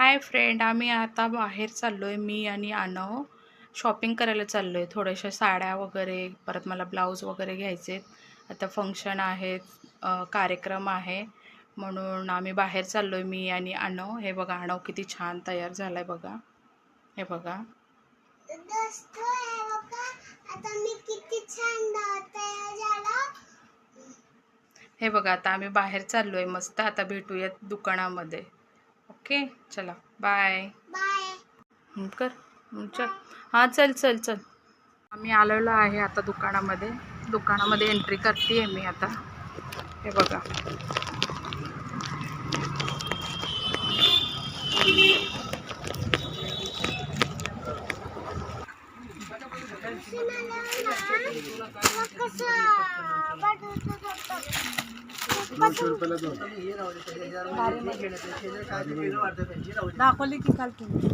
Hi friend, आम्ही आता बाहेर चाललो आहे. मी आणि आनव शॉपिंग करायला चाललो आहे. थोड्याशा साड्या वगैरे, परत मला ब्लाऊज वगैरे घ्यायचे आहेत. आता फंक्शन आहेत, कार्यक्रम आहे, म्हणून आम्ही बाहेर चाललो आहे मी आणि आनव. हे बघा, आनव किती छान तयार झाला आहे बघा. हे बघा, आता मी किती छान तयार झाला. हे बघा, आता आम्ही बाहेर चाललो आहे मस्त. आता भेटूयात दुकानामध्ये. ओके, चला बाय बाय. कर. चल, हां, चल चल चल. आम्ही आलेलो आहे आता दुकानामध्ये एंट्री करते मी आता. हे बघा, दाखवली की काल तुम्ही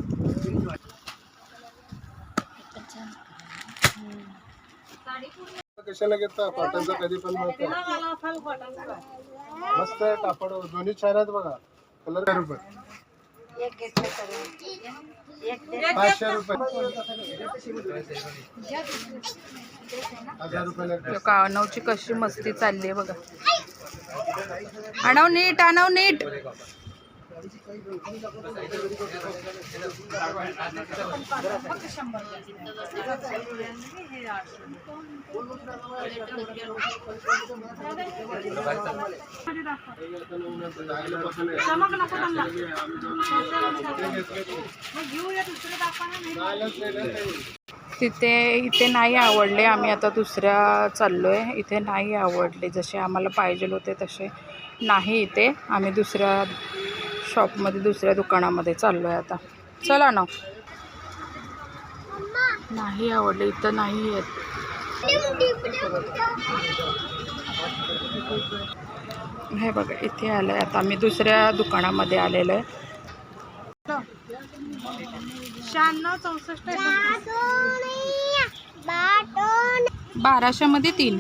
कशाला घेता कॉटनचा कधी पण मस्त आहे. कापड दोन्ही छान आहेत बघा. कलर रुपये 500 रुपये 1000 रुपये. आनवची कशी मस्ती चालली आहे बघा. आनव नीट, आनव नीट. इथे नाही आवडले. आम्ही आता दुसऱ्या चाललोय. इथे नाही आवडले, जसे आम्हाला पाहिजे होते तसे नाही. इथे आम्ही दुसऱ्या शॉपमध्ये, दुसऱ्या दुकानामध्ये चाललोय आता. चला ना. नाही आवडले, इथं नाही आहेत. हे बघा, इथे आलंय आता. आम्ही दुसऱ्या दुकानामध्ये आलेलो आहे. 1200 मध्ये 3.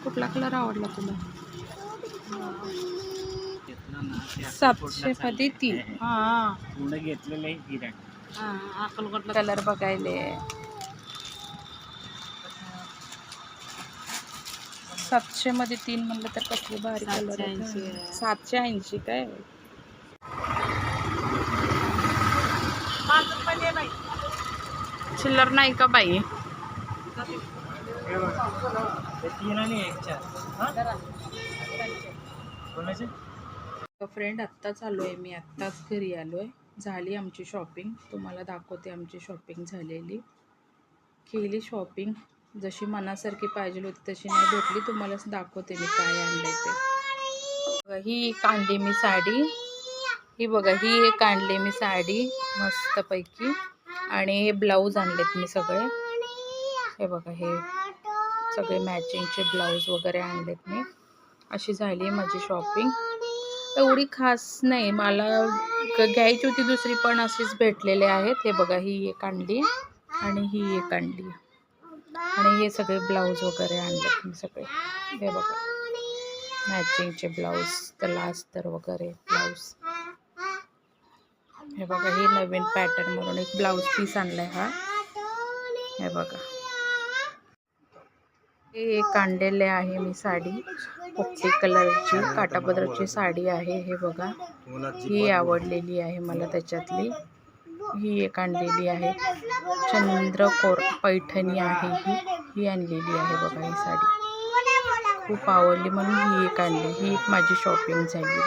कुठला कलर आवडला तुला? 700 मध्ये 3. कलर बघायले. 700 मध्ये 3 म्हणलं तर कसले भारी कलर आहे. 780 काय? चिल्लर नाही का बाई? फ्रेंड, आत्ताच आलो आहे मी. आत्ताच घरी आलो आहे. झाली आमची शॉपिंग. तुम्हाला दाखवते आमची शॉपिंग झालेली. केली शॉपिंग. जशी मनासारखी पाहिजे होती तशी नाही भेटली. तुम्हाला दाखवते मी काय आणलंय ते. ही एक आणली मी साडी. ही बघा, ही एक आणली मी साडी मस्तपैकी. आणि हे ब्लाऊज आणलेत मी सगळे. हे बघा, हे सगळे मॅचिंगचे ब्लाऊज वगैरे आणलेत मी. अशी झाली माझी शॉपिंग. एवढी खास नाही, मला घ्यायची होती दुसरी, पण अशीच भेटलेले आहेत. हे बघा, ही एक आणली आणि ही एक आणली. आणि हे सगळे ब्लाऊज वगैरे आणलेत मी सगळे. हे बघा, मॅचिंगचे ब्लाऊज, तर अस्तर वगैरे ब्लाऊज. हे बघा, हे नवीन पॅटर्न म्हणून एक ब्लाऊज पीस आणलाय हा. हे बघा, हे एक आणलेले आहे मी साडी. पोपटी कलरची काटापदराची साडी आहे. हे बघा, ही आवडलेली आहे मला त्याच्यातली. ही एक आणलेली आहे. चंद्रकोर पैठणी आहे ही आणलेली आहे बघा. ही साडी खूप आवडली म्हणून ही एक आणली. ही एक माझी शॉपिंग झाली.